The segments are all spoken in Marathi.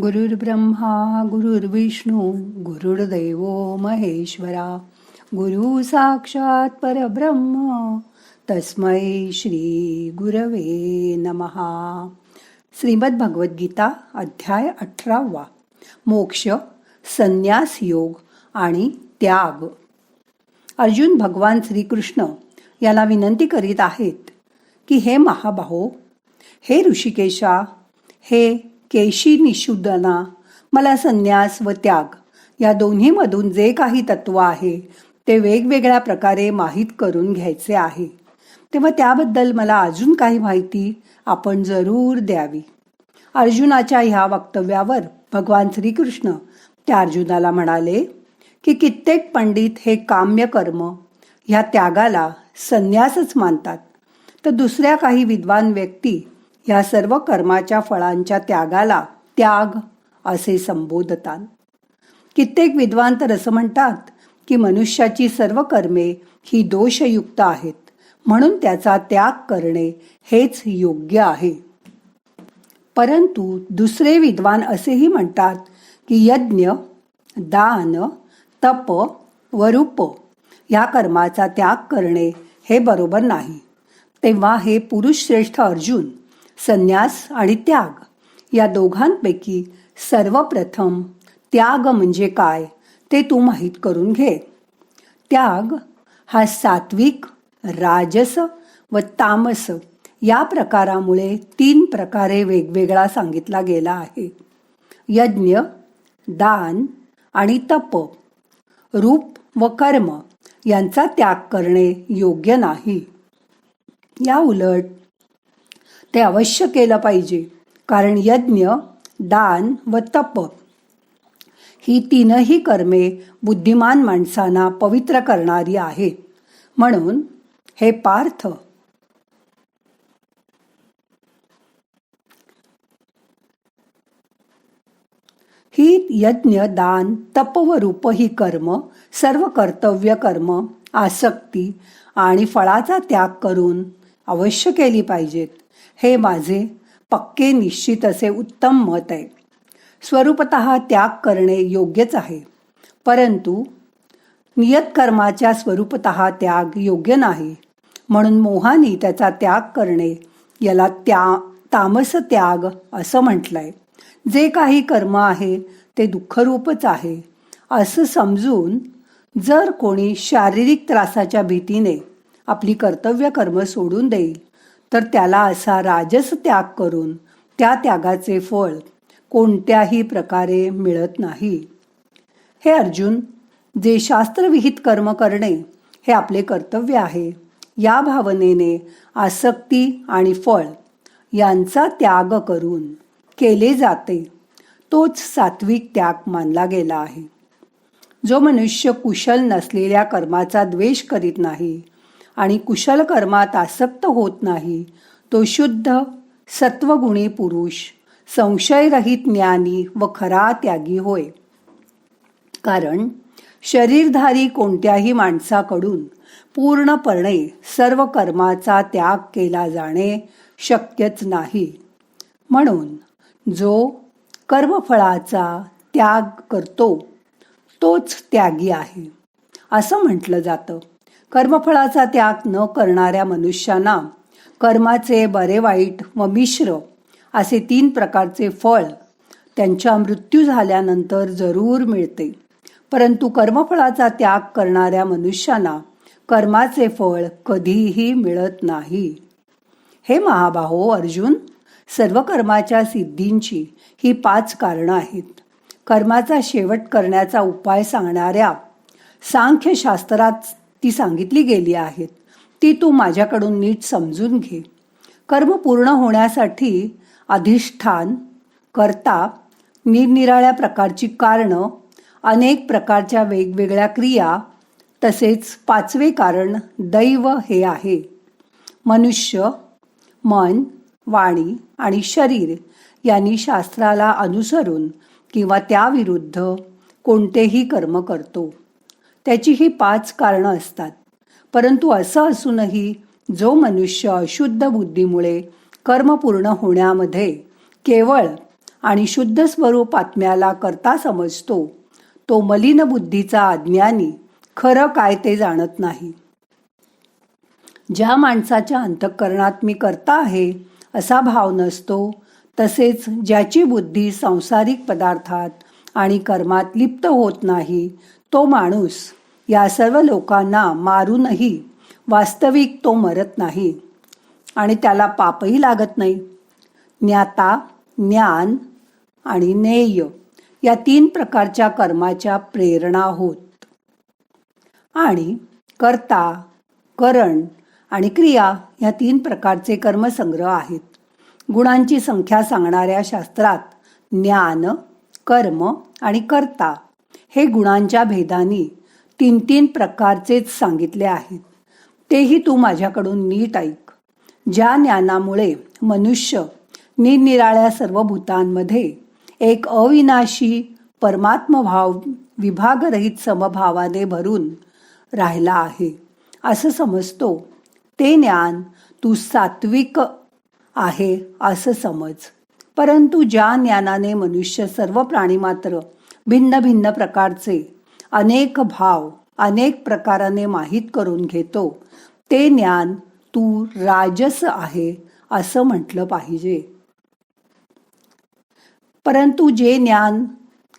गुरुर्ब्रह्मा गुरुर्विष्णू गुरुर्दैव महेश्वरा गुरु साक्षात परब्रह्म तस्मै श्री गुरवे नमहा. श्रीमद भगवद्गीता अध्याय 18. मोक्ष, संन्यास योग आणि त्याग. अर्जुन भगवान श्रीकृष्ण याला विनंती करीत आहेत की हे महाबाहो, हे ऋषिकेशा, हे केशी निषूदना, मला संन्यास व त्याग या दोन्हीमधून जे काही तत्व आहे ते वेगवेगळ्या प्रकारे माहीत करून घ्यायचे आहे. तेव्हा त्याबद्दल मला अजून काही माहिती आपण जरूर द्यावी. अर्जुनाच्या ह्या वक्तव्यावर भगवान श्रीकृष्ण त्या अर्जुनाला म्हणाले की कित्येक पंडित हे काम्य कर्म ह्या त्यागाला संन्यासच मानतात, तर दुसऱ्या काही विद्वान व्यक्ती या सर्व कर्माच्या फळांच्या त्यागाला त्याग असे संबोधतात. कित्येक विद्वान तर असं म्हणतात की मनुष्याची सर्व कर्मे ही दोषयुक्त आहेत, म्हणून त्याचा त्याग करणे हेच योग्य आहे. परंतु दुसरे विद्वान असेही म्हणतात की यज्ञ, दान, तप व रूप या कर्माचा त्याग करणे हे बरोबर नाही. तेव्हा हे पुरुष श्रेष्ठ अर्जुन, संन्यास आणि त्याग या दोघांपैकी सर्वप्रथम त्याग म्हणजे काय ते तू माहीत करून घे. त्याग हा सात्विक, राजस व तामस या प्रकारामुळे 3 प्रकारे वेगवेगळा सांगितला गेला आहे. यज्ञ, दान आणि तप, रूप व कर्म यांचा त्याग करणे योग्य नाही. या उलट ते अवश्य केलं पाहिजे, कारण यज्ञ, दान व तप ही 3ही कर्मे बुद्धिमान माणसांना पवित्र करणारी आहेत. म्हणून हे पार्थ, ही यज्ञ, दान, तप व रूप ही कर्म सर्व कर्तव्य कर्म, आसक्ती आणि फळाचा त्याग करून अवश्य केली पाहिजेत. हे माझे पक्के निश्चित असे उत्तम मत आहे. स्वरूपतः त्याग करणे योग्यच आहे, परंतु नियत कर्माच्या स्वरूपतः त्याग योग्य नाही. म्हणून मोहाने त्याचा त्याग करणे याला तामस त्याग असं म्हटलंय. जे काही कर्म आहे ते दुःखरूपच आहे असं समजून जर कोणी शारीरिक त्रासाच्या भीतीने आपली कर्तव्य कर्म सोडून देईल, तर त्याला असा राजस त्याग करून त्या त्यागाचे फळ कोणत्याही प्रकारे मिळत नाही. हे अर्जुन, जे शास्त्रविहित कर्म करणे हे आपले कर्तव्य आहे, या भावनेने आसक्ती आणि फळ यांचा त्याग करून केले जाते, तोच सात्विक त्याग मानला गेला आहे. जो मनुष्य कुशल नसलेल्या कर्माचा द्वेष करीत नाही आणि कुशल कर्मात आसक्त होत नाही, तो शुद्ध सत्वगुणी पुरुष, संशयरहित ज्ञानी व खरा त्यागी होय. कारण शरीरधारी कोणत्याही माणसाकडून पूर्णपणे सर्व कर्माचा त्याग केला जाणे शक्यच नाही. म्हणून जो कर्मफळाचा त्याग करतो तोच त्यागी आहे असं म्हटलं जातं. कर्मफळाचा त्याग न करणाऱ्या मनुष्यांना कर्माचे बरे वाईट व मिश्र असे 3 प्रकारचे फळ त्यांच्या मृत्यू झाल्यानंतर जरूर मिळते. परंतु कर्मफळाचा त्याग करणाऱ्या मनुष्यांना कर्माचे फळ कधीही मिळत नाही. हे महाबाहो अर्जुन, सर्व कर्माच्या सिद्धींची ही 5 कारणं आहेत. कर्माचा शेवट करण्याचा उपाय सांगणाऱ्या सांख्यशास्त्रात ती सांगितली गेली आहेत. ती तू माझ्याकडून नीट समजून घे. कर्म पूर्ण होण्यासाठी अधिष्ठान, कर्ता, निरनिराळ्या प्रकारची कारणं, अनेक प्रकारच्या वेगवेगळ्या क्रिया, तसेच 5वे कारण दैव हे आहे. मनुष्य मन, वाणी आणि शरीर यांनी शास्त्राला अनुसरून किंवा त्याविरुद्ध कोणतेही कर्म करतो. त्याची ही 5 कारणं असतात. परंतु असं असूनही जो मनुष्य अशुद्ध बुद्धीमुळे कर्म पूर्ण होण्यामध्ये केवळ आणि शुद्ध स्वरूप आत्म्याला करता समजतो, तो मलिन बुद्धीचा अज्ञानी खरं काय ते जाणत नाही. ज्या माणसाच्या अंतःकरणात मी करता आहे असा भाव नसतो, तसेच ज्याची बुद्धी सांसारिक पदार्थात आणि कर्मात लिप्त होत नाही, तो माणूस या सर्व लोकांना मारूनही वास्तविक तो मरत नाही आणि त्याला पापही लागत नाही. ज्ञाता, ज्ञान आणि ज्ञेय या 3 प्रकारच्या कर्माच्या प्रेरणा होत. आणि कर्ता, करण आणि क्रिया या 3 प्रकारचे कर्मसंग्रह आहेत. गुणांची संख्या सांगणाऱ्या शास्त्रात ज्ञान, कर्म आणि कर्ता हे गुणांच्या भेदानी 3 प्रकारचेच सांगितले आहेत. तेही तू माझ्याकडून नीट ऐक. ज्या ज्ञानामुळे मनुष्य निरनिराळ्या सर्व भूतांमध्ये एक अविनाशी परमात्मभाव विभागरहित समभावाने भरून राहिला आहे असं समजतो, ते ज्ञान तू सात्विक आहे असं समज. परंतु ज्या ज्ञानाने मनुष्य सर्व प्राणीमात्र भिन्न भिन्न प्रकारचे अनेक भाव अनेक प्रकाराने माहीत करून घेतो, ते ज्ञान तू राजस आहे असं म्हटलं पाहिजे. परंतु जे ज्ञान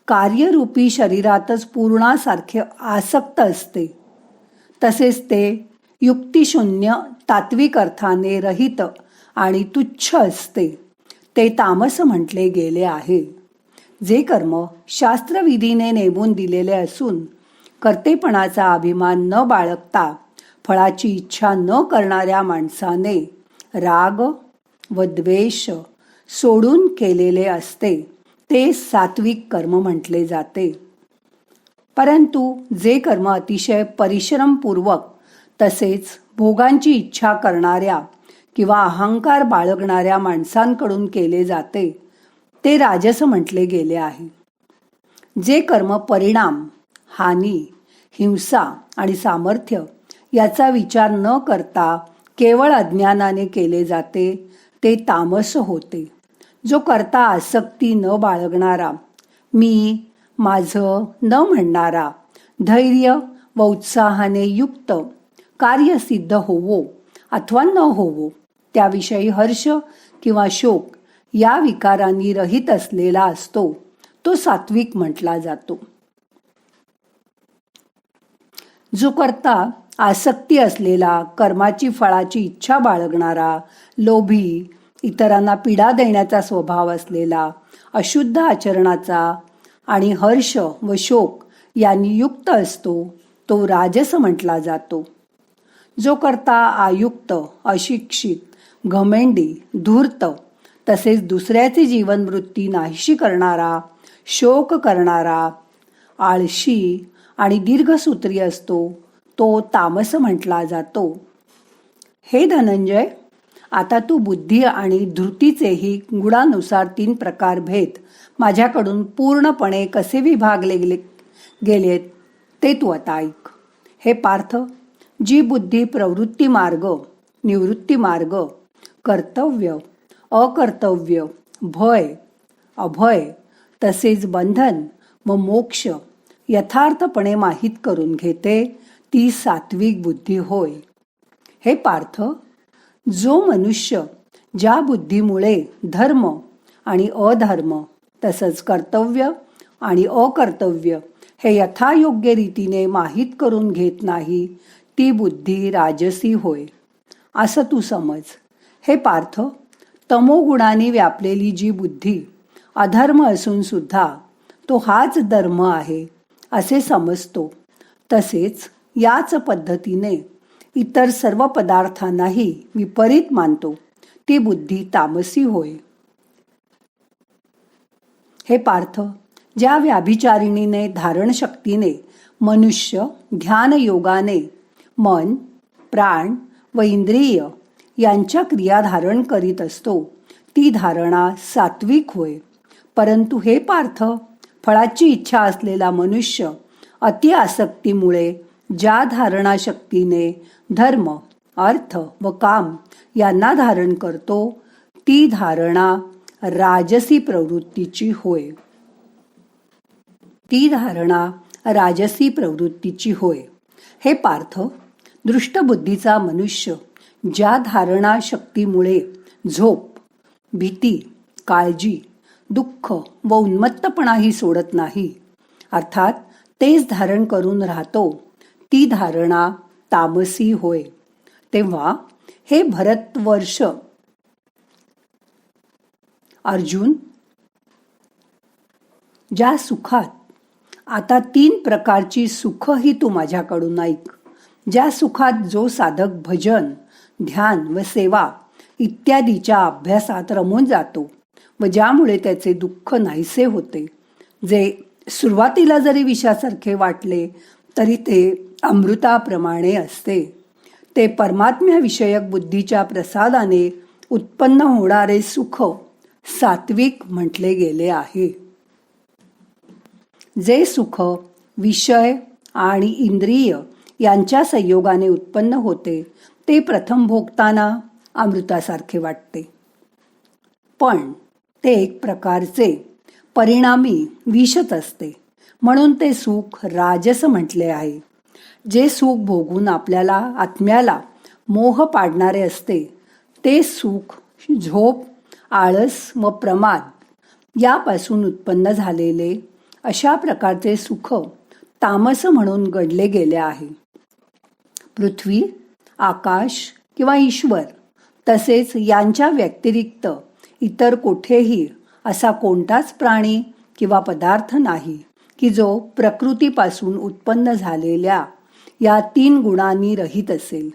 कार्यरूपी शरीरातच पूर्णासारखे आसक्त असते, तसेच ते युक्तिशून्य तात्विक अर्थाने रहित आणि तुच्छ असते, ते तामस म्हटले गेले आहे. जे कर्म शास्त्रविधीने नेमून दिलेले असून कर्तेपणाचा अभिमान न बाळगता फळाची इच्छा न करणाऱ्या माणसाने राग व द्वेष सोडून केलेले असते, ते सात्विक कर्म म्हटले जाते. परंतु जे कर्म अतिशय परिश्रमपूर्वक तसेच भोगांची इच्छा करणाऱ्या किंवा अहंकार बाळगणाऱ्या माणसांकडून केले जाते, ते राजस म्हटले गेले आहे. जे कर्म परिणाम, हानी, हिंसा आणि सामर्थ्य याचा विचार न करता केवळ अज्ञानाने केले जाते, ते तामस होते. जो करता आसक्ती न बाळगणारा, मी, माझं न म्हणणारा, धैर्य व उत्साहाने युक्त कार्य सिद्ध होवो अथवा न होवो त्याविषयी हर्ष किंवा शोक या विकारांनी रहित असलेला असतो, तो सात्विक म्हटला जातो. जो करता आसक्ती असलेला, कर्माची फळाची इच्छा बाळगणारा, लोभी, इतरांना पीडा देण्याचा स्वभाव असलेला, अशुद्ध आचरणाचा आणि हर्ष व शोक यांनी युक्त असतो, तो राजस म्हटला जातो. जो करता आयुक्त, अशिक्षित, घमेंडी, धूर्त तसेच दुसऱ्याची जीवनवृत्ती नाहीशी करणारा, शोक करणारा, आळशी आणि दीर्घसूत्री असतो, तो तामस म्हटला जातो. हे धनंजय, आता तू बुद्धी आणि धृतीचेही गुणानुसार 3 प्रकार भेद माझ्याकडून पूर्णपणे कसे विभागले गेलेत ते तू आता ऐक. हे पार्थ, जी बुद्धी प्रवृत्ती मार्ग, निवृत्ती मार्ग, कर्तव्य, अकर्तव्य, भय, अभय तसेच बंधन व मोक्ष यथार्थपणे माहीत करून घेते, ती सात्विक बुद्धी होय. हे पार्थ, जो मनुष्य ज्या बुद्धीमुळे धर्म आणि अधर्म तसंच कर्तव्य आणि अकर्तव्य हे यथायोग्य रीतीने माहीत करून घेत नाही, ती बुद्धी राजसी होय असं तू समज. हे पार्थ, तमोगुणाने व्यापलेली जी बुद्धी अधर्म असून सुद्धा तो हाच धर्म आहे असे समजतो, तसेच याच पद्धतीने इतर सर्व पदार्थांनाही विपरीत मानतो, ती बुद्धी तामसी होय. हे पार्थ, ज्या व्याभिचारिणीने धारण शक्तीने मनुष्य ध्यान योगाने मन, प्राण व इंद्रिय यांच्या क्रिया धारण करीत असतो, ती धारणा सात्विक होय. परंतु हे पार्थ, फळाची इच्छा असलेला मनुष्य अति आसक्तीमुळे ज्या धारणा शक्तीने धर्म, अर्थ व काम यांना धारण करतो, ती धारणा राजसी प्रवृत्तीची होय. ती धारणा राजसी प्रवृत्तीची होय. हे पार्थ, दृष्टबुद्धीचा मनुष्य ज्या धारणा शक्तीमुळे झोप, भीती, काळजी, दुःख व उन्मत्तपणाही सोडत नाही, अर्थात तेच धारण करून राहतो, ती धारणा तामसी होय. तेव्हा हे भरतवर्ष अर्जुन, ज्या सुखात आता 3 प्रकारची सुखही तू माझ्याकडून ऐक. ज्या सुखात जो साधक भजन, ध्यान व सेवा इत्यादीच्या अभ्यासात रमून जातो व ज्यामुळे त्याचे दुःख नाहीसे होते, जे सुरुवातीला जरी विषासारखे वाटले तरी ते अमृताप्रमाणे असते, ते परमात्म्याविषयक बुद्धीच्या प्रसादाने उत्पन्न होणारे सुख सात्विक म्हटले गेले आहे. जे सुख विषय आणि इंद्रिय यांच्या संयोगाने उत्पन्न होते ते प्रथम भोगताना अमृतासारखे वाटते, पण ते एक प्रकारचे परिणामी विषच असते, म्हणून ते सुख राजस म्हटले आहे. जे सुख भोगून आपल्याला आत्म्याला मोह पाडणारे असते ते सुख झोप, आळस व प्रमाद यापासून उत्पन्न झालेले अशा प्रकारचे सुख तामस म्हणून गणले गेले आहे. पृथ्वी, आकाश किंवा ईश्वर तसेच यांच्या व्यतिरिक्त इतर कुठेही असा कोणताच प्राणी किंवा पदार्थ नाही की जो प्रकृतीपासून उत्पन्न झालेल्या या 3 गुणांनी रहित असेल.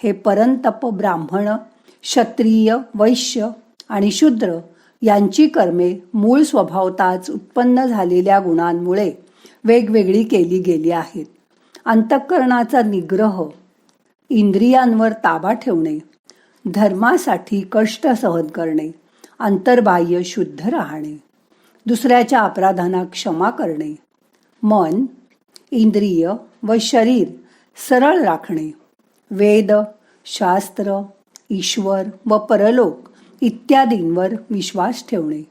हे परंतप ब्राह्मण, क्षत्रिय, वैश्य आणि शूद्र यांची कर्मे मूळ स्वभावताच उत्पन्न झालेल्या गुणांमुळे वेगवेगळी केली गेली आहेत. अंतःकरणाचा निग्रह, इंद्रियांवर ताबा ठेवणे, धर्मासाठी कष्ट सहन करणे, अंतर्बाह्य शुद्ध राहणे, दुसऱ्याच्या अपराधांना क्षमा करणे, मन, इंद्रिय व शरीर सरळ राखणे, वेद, शास्त्र, ईश्वर व परलोक इत्यादींवर विश्वास ठेवणे,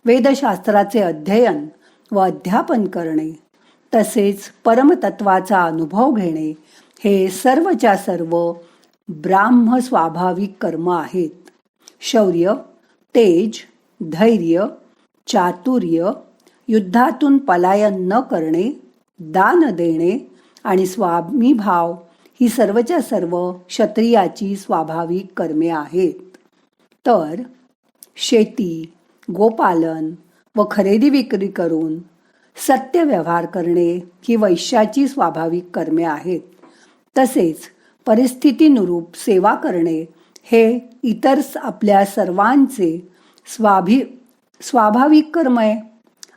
वेदशास्त्राचे अध्ययन व अध्यापन करणे, तसेच परमतत्वाचा अनुभव घेणे, हे सर्वच्या सर्व ब्राह्म स्वाभाविक कर्म आहेत. शौर्य, तेज, धैर्य, चातुर्य, युद्धातून पलायन न करणे, दान देणे आणि स्वामीभाव ही सर्वच्या सर्व क्षत्रियाची स्वाभाविक कर्मे आहेत. तर शेती, गोपालन व खरेदी विक्री करून सत्य व्यवहार करणे ही वैश्याची स्वाभाविक कर्मे आहेत. तसेच परिस्थितीनुरूप सेवा करणे हे इतर आपल्या सर्वांचे स्वाभाविक कर्म आहे.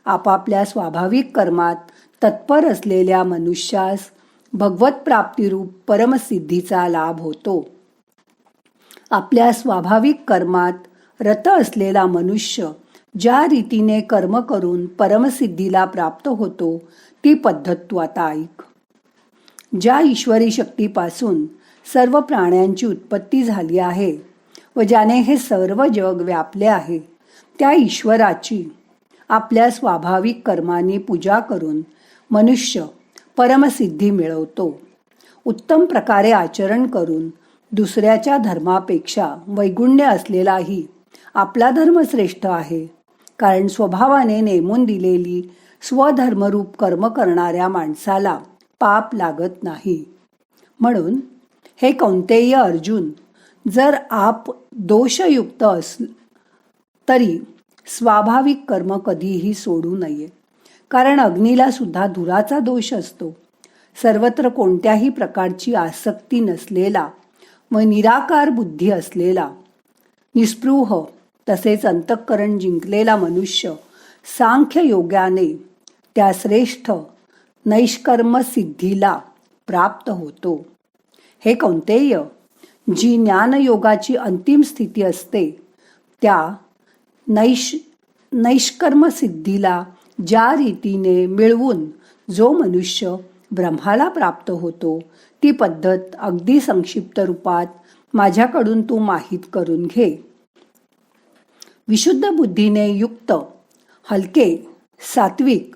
आपापल्या स्वाभाविक कर्मात तत्पर असलेल्या मनुष्यास भगवत प्राप्तिरूप परमसिद्धीचा लाभ होतो. आपल्या स्वाभाविक कर्मात रत असलेला मनुष्य ज्या रीतीने कर्म करून परमसिद्धीला प्राप्त होतो ती पद्धत तू आता ऐक. ज्या ईश्वरी शक्तीपासून सर्व प्राण्यांची उत्पत्ती झाली आहे व ज्याने हे सर्व जग व्यापले आहे, त्या ईश्वराची आपल्या स्वाभाविक कर्मांनी पूजा करून मनुष्य परमसिद्धी मिळवतो. उत्तम प्रकारे आचरण करून दुसऱ्याच्या धर्मापेक्षा वैगुण्य असलेलाही आपला धर्म श्रेष्ठ आहे, कारण स्वभावाने नेमून दिलेली स्वधर्मरूप कर्म करणाऱ्या माणसाला पाप लागत नाही. म्हणून हे कौंतेय अर्जुन, जर आप दोषयुक्त तरी स्वाभाविक कर्म कधीही सोडू नये, कारण अग्नीला सुद्धा धुराचा दोष असतो. सर्वत्र कोणत्याही प्रकारची आसक्ती नसलेला व निराकार बुद्धी असलेला, निस्पृह तसेच अंतःकरण जिंकलेला मनुष्य सांख्य योगाने त्या श्रेष्ठ नैष्कर्म सिद्धीला प्राप्त होतो. हे कौंतेय, जी ज्ञानयोगाची अंतिम स्थिती असते त्या नैष्कर्म सिद्धीला ज्या रीतीने मिळवून जो मनुष्य ब्रह्माला प्राप्त होतो, ती पद्धत अगदी संक्षिप्त रूपात माझ्याकडून तू माहीत करून घे. विशुद्ध बुद्धीने युक्त हलके, सात्विक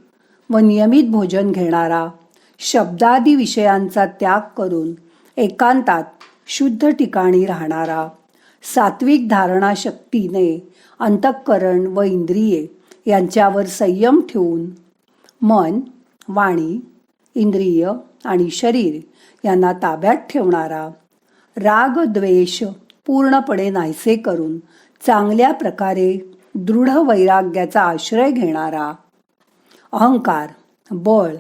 व नियमित भोजन घेणारा, शब्दादी विषयांचा त्याग करून एकांतात शुद्ध ठिकाणी राहणारा, सात्विक धारणा शक्तीने अंतःकरण व इंद्रिये यांच्यावर संयम ठेवून मन, वाणी, इंद्रिय आणि शरीर यांना ताब्यात ठेवणारा, राग द्वेष पूर्णपणे नाहीसे करून चांगल्या प्रकारे दृढ वैराग्याचा आश्रय घेणारा, अहंकार, बळ,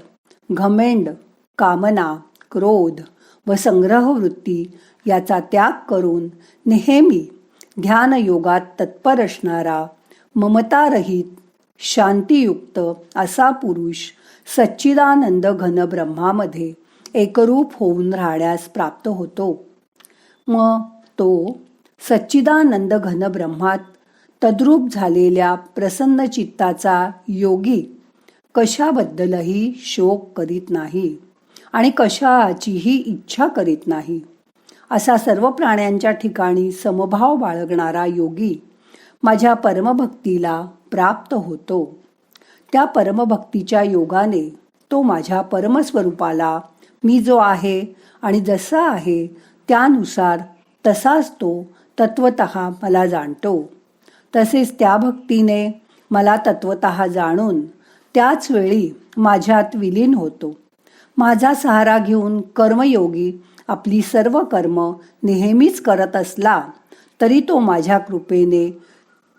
घमेंड, कामना, क्रोध व संग्रहवृत्ती याचा त्याग करून नेहमी ध्यानयोगात तत्पर असणारा, ममतारहित, शांतियुक्त असा पुरुष सच्चिदानंद घन ब्रह्मामध्ये एकरूप होऊन राहण्यास प्राप्त होतो. मग तो सच्चिदानंद घन ब्रह्मात तद्रूप झालेल्या प्रसन्न चित्ताचा योगी कशाबद्दलही शोक करीत नाही आणि कशाचीही इच्छा करीत नाही. असा सर्व प्राण्यांच्या ठिकाणी समभाव बाळगणारा योगी माझ्या परमभक्तीला प्राप्त होतो. त्या परमभक्तीच्या योगाने तो माझ्या परमस्वरूपाला मी जो आहे आणि जसा आहे त्यानुसार तसाच तो तत्वतः मला जाणतो. तसेच त्या भक्तीने मला तत्वतः जाणून त्याच वेळी माझ्यात विलीन होतो. माझा सहारा घेऊन कर्मयोगी आपली सर्व कर्म नेहमीच करत असला तरी तो माझ्या कृपेने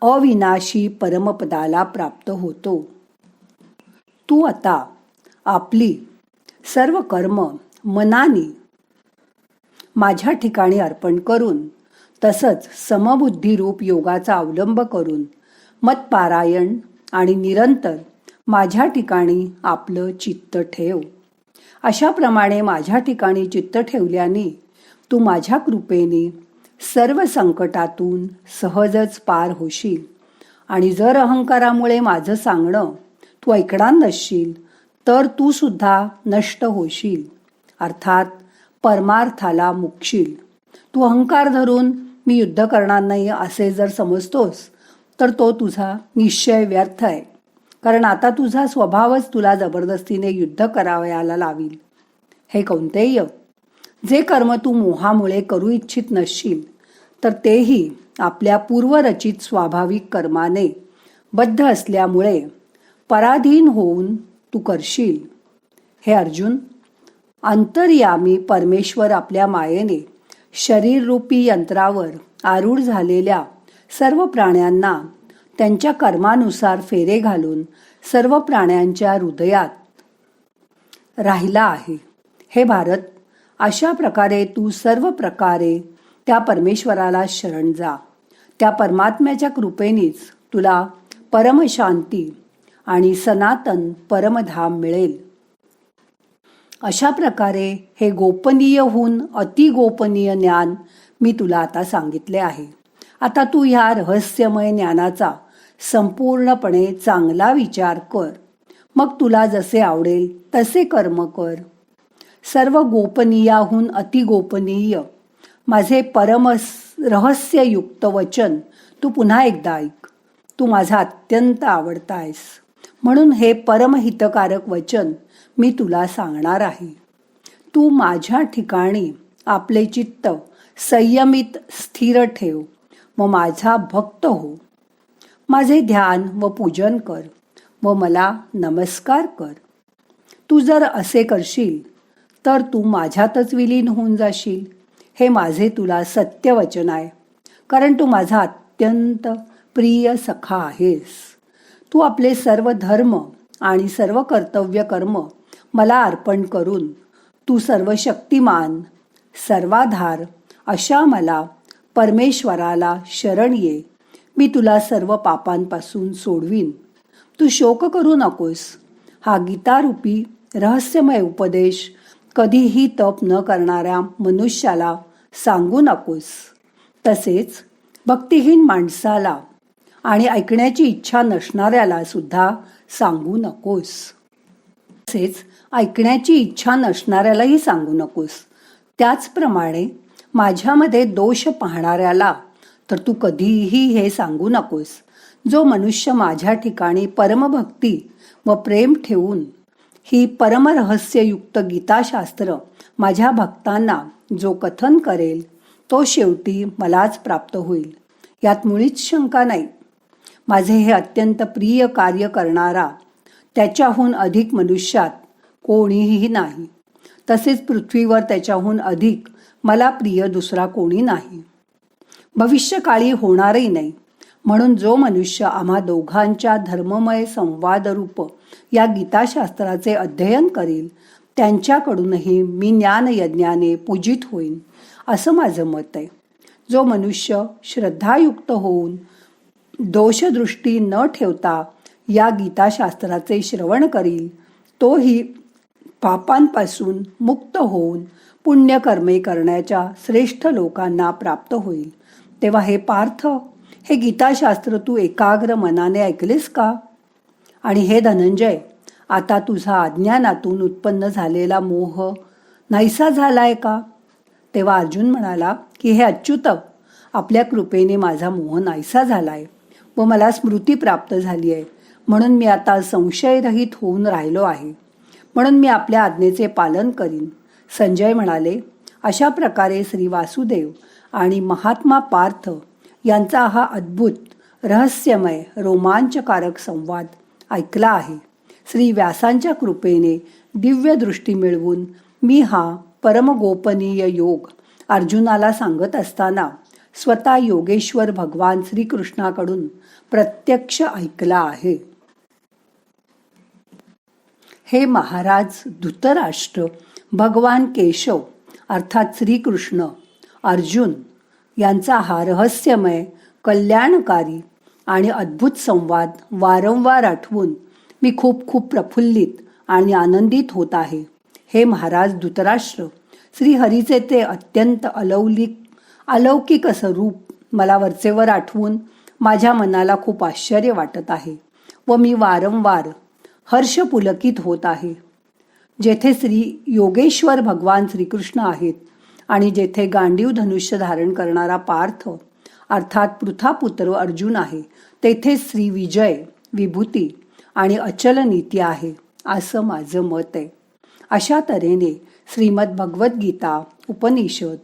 अविनाशी परमपदाला प्राप्त होतो. तू आता आपली सर्व कर्म मनाने माझ्या ठिकाणी अर्पण करून तसंच समबुद्धिरूप योगाचा अवलंब करून मतपारायण आणि निरंतर माझ्या ठिकाणी आपलं चित्त ठेव. अशाप्रमाणे माझ्या ठिकाणी चित्त ठेवल्याने तू माझ्या कृपेने सर्व संकटातून सहजच पार होशील. आणि जर अहंकारामुळे माझं सांगणं तू ऐकणार नसशील तर तू सुद्धा नष्ट होशील, अर्थात परमार्थाला मुकशील. तू अहंकार धरून मी युद्ध करणार नाही असे जर समजतोस तर तो तुझा निश्चय व्यर्थ आहे. कारण आता तुझा स्वभावच तुला जबरदस्तीने युद्ध करावयाला लावील. हे कौंतेय, जे कर्म तू मोहामुळे करू इच्छित नसशील तर तेही आपल्या पूर्वरचित स्वाभाविक कर्माने बद्ध असल्यामुळे पराधीन होऊन तू करशील. हे अर्जुन, अंतर्यामी परमेश्वर आपल्या मायेने शरीररूपी यंत्रावर आरूढ झालेल्या सर्व प्राण्यांना त्यांच्या कर्मानुसार फेरे घालून सर्व प्राण्यांच्या हृदयात राहिला आहे. हे भारत, अशा प्रकारे तू सर्व प्रकारे त्या परमेश्वराला शरण जा. त्या परमात्म्याच्या कृपेनेच तुला परमशांती आणि सनातन परमधाम मिळेल. अशा प्रकारे हे गोपनीयहून अतिगोपनीय ज्ञान मी तुला आता सांगितले आहे. आता तू ह्या रहस्यमय ज्ञानाचा संपूर्णपणे चांगला विचार कर. मग तुला जसे आवडेल तसे कर्म कर. सर्व गोपनीयाहून अतिगोपनीय माझे परम रहस्ययुक्त वचन तू पुन्हा एकदा ऐक. तू माझा अत्यंत आवडता आहेस, म्हणून हे परमहितकारक वचन मी तुला सांगणार आहे. तू माझ्या ठिकाणी आपले चित्त संयमित स्थिर ठेव व माझा भक्त हो. माझे ध्यान व पूजन कर व मला नमस्कार कर. तू जर असे करशील तर तू माझ्यातच विलीन होऊन जाशील. हे माझे तुला सत्य वचन आहे, कारण तू माझा अत्यंत प्रिय सखा आहेस. तू आपले सर्व धर्म आणि सर्व कर्तव्य कर्म मला अर्पण करून तू सर्व शक्तिमान, सर्वाधार अशा मला परमेश्वराला शरण ये. मी तुला सर्व पापांपासून सोडवीन. तू शोक करू नकोस. हा गीतारूपी रहस्यमय उपदेश कधीही तप न करणाऱ्या मनुष्याला सांगू नकोस. तसेच भक्तिहीन माणसाला आणि ऐकण्याची इच्छा नसणाऱ्याला सुद्धा सांगू नकोस. तसेच ऐकण्याची इच्छा नसणाऱ्यालाही सांगू नकोस. त्याचप्रमाणे माझ्यामध्ये दोष पाहणाऱ्याला तर तू कधीही हे सांगू नकोस. जो मनुष्य माझ्या ठिकाणी परमभक्ती व प्रेम ठेवून ही परमरहस्ययुक्त गीताशास्त्र माझ्या भक्तांना जो कथन करेल तो शेवटी मलाच प्राप्त होईल, यात मुळीच शंका नाही. माझे हे अत्यंत प्रिय कार्य करणारा त्याच्याहून अधिक मनुष्यात कोणीही नाही. तसेच पृथ्वीवर त्याच्याहून अधिक मला प्रिय दुसरा कोणी नाही, भविष्यकाळी होणारही नाही. म्हणून जो मनुष्य आम्हा दोघांच्या धर्ममय संवादरूप या गीताशास्त्राचे अध्ययन करील त्यांच्याकडूनही मी ज्ञानयज्ञाने पूजित होईन, असं माझं मत आहे. जो मनुष्य श्रद्धायुक्त होऊन दोषदृष्टी न ठेवता या गीताशास्त्राचे श्रवण करील तोही पापांपासून मुक्त होऊन पुण्यकर्मे करण्याच्या श्रेष्ठ लोकांना प्राप्त होईल. तेव्हा हे पार्थ, हे गीताशास्त्र तू एकाग्र मनाने ऐकलेस का? आणि हे धनंजय, आता तुझा अज्ञानातून उत्पन्न झालेला मोह नाहीसा झालाय का? तेव्हा अर्जुन म्हणाला की हे अच्युत, आपल्या कृपेने माझा मोह नाहीसा झालाय व मला स्मृती प्राप्त झाली आहे. म्हणून मी आता संशयरहित होऊन राहिलो आहे. म्हणून मी आपल्या आज्ञेचे पालन करीन. संजय म्हणाले, अशा प्रकारे श्री वासुदेव आणि महात्मा पार्थ यांचा हा अद्भुत रहस्यमय रोमांचकारक संवाद ऐकला आहे. श्री व्यासांच्या कृपेने दिव्य दृष्टी मिळवून मी हा परमगोपनीय योग अर्जुनाला सांगत असताना स्वतः योगेश्वर भगवान श्रीकृष्णाकडून प्रत्यक्ष ऐकला आहे. हे महाराज धृतराष्ट्र, भगवान केशव अर्थात श्रीकृष्ण, अर्जुन यांचा हा रहस्यमय, कल्याणकारी आणि अद्भुत संवाद वारंवार आठवून मी खूप खूप प्रफुल्लित आणि आनंदित होत आहे. हे महाराज धृतराष्ट्र, श्रीहरीचे ते अत्यंत अलौकिक असं रूप मला वरचेवर आठवून माझ्या मनाला खूप आश्चर्य वाटत आहे व मी वारंवार हर्षपुलकित होत आहे. जेथे श्री योगेश्वर भगवान श्रीकृष्ण आहेत आणि जेथे गांडीव धनुष्य धारण करणारा पार्थ अर्थात पृथापुत्र अर्जुन आहे, तेथे श्री विजय, विभूती आणि अचल नीती आहे, असं माझं मत आहे. अशा तऱ्हेने श्रीमद भगवद्गीता, उपनिषद,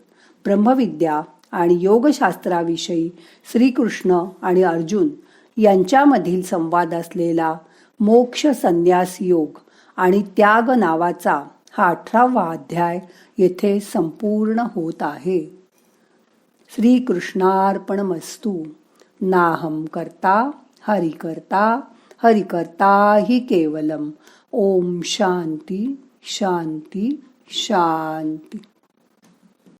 ब्रह्मविद्या आणि योगशास्त्राविषयी श्रीकृष्ण आणि अर्जुन यांच्यामधील संवाद असलेला मोक्ष संन्यास योग आणि त्याग नावाचा हा 18वा अध्याय येथे संपूर्ण होत आहे. श्रीकृष्णार्पणमस्तु. नाहं कर्ता हरि कर्ता, हरि कर्ता हि केवलम. ओम शांती शांती शांती.